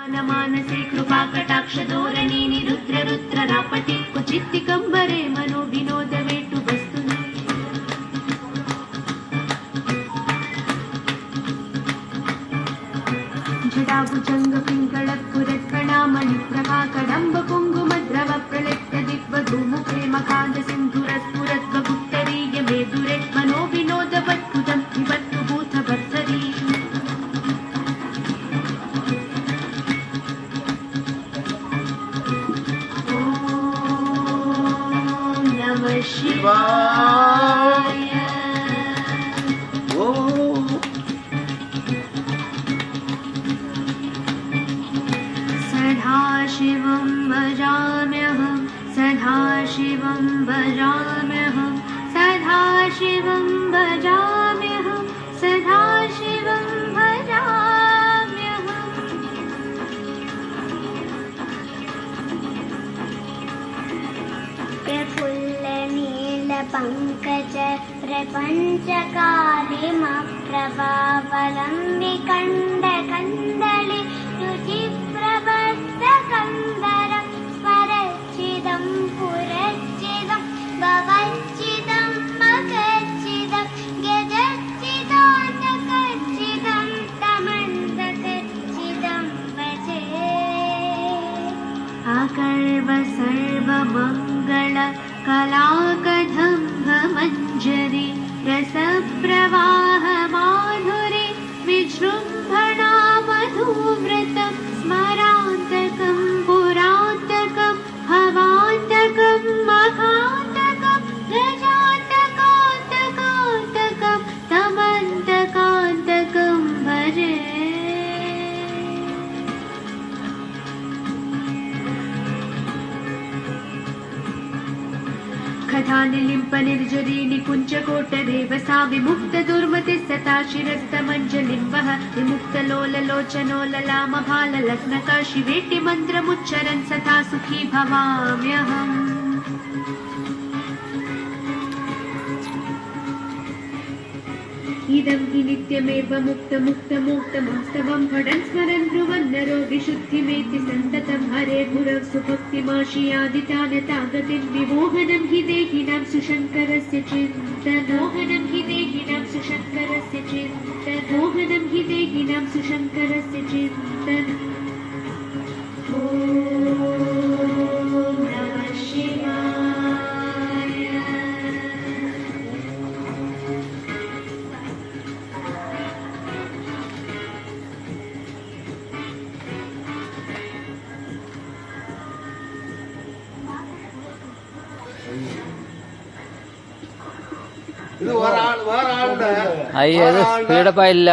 मानसे कृपा कटाक्ष धोरणी निरुद्र रुद्र रापटी क्वचित् कंबरे मनो विनोद वेटु वस्तुनि जडाभुजंग पिंगल पुरत्कणामणि प्रभा कदंब कुंगुमद्रव प्रलिप्त दिग्वधूमुखे मकांद सिंधुरस्फुरद्व गुप्तरीय मेदुरे मनो विनोद वत्कुदं विवत्तु भूत भर्तरी शिवाय सदाशिवं भजाम्यहं सदाशिवं भजाम्यहं सदाशिवं भजाम्यहं सदाशिवं भजाम्यहम् पंकज प्रपंचकालिमप्रभावलम्बिकण्ड कन्दलि रुचिप्रबद्धकन्दरं स्मरच्चिदं पुरच्चिदं भवच्चिदं मगच्चिदं गजच्चिदान्तकच्चिदं तमन्तकच्चिदं भजे अकल्व सर्वमङ्गल कलाकदम्भमञ्जरी रसप्रवाह माधुरी विजृम्भणा मधुव्रतं स्मरान्तकं पुरान्तकं भवान्तकं महान्तकं गजान्तकान्तकान्तकं तमन्तकान्तकं भजे कथानिलिम्प निर्जरी निकुञ्चकोटरेव सा विमुक्त दुर्मति सता शिरस्तमञ्जलिम्बः विमुक्तलोललोचनो ललामभाललग्नका शिवेति मन्त्रमुच्चरन् सदा सुखी भवाम्यहम् इदं हि नित्यमेव मुक्तमुक्तमोक्तमस्तवं फडन् स्मरन् ब्रुवन् नरो विशुद्धिमेति सन्ततं हरे गुरव सुभक्तिमाशियादितानतागतिं विमोहनं हि देहिनां सुशङ्करस्य चिन्तनोहनं हि देहिनां सुशङ्करस्य चिन्तनोहनं हि देहिनां सुशङ्करस्य चिन्तन ॐ नमः शिवाय അയ്യോ ഇത് സ്പീഡപ്പായില്ല.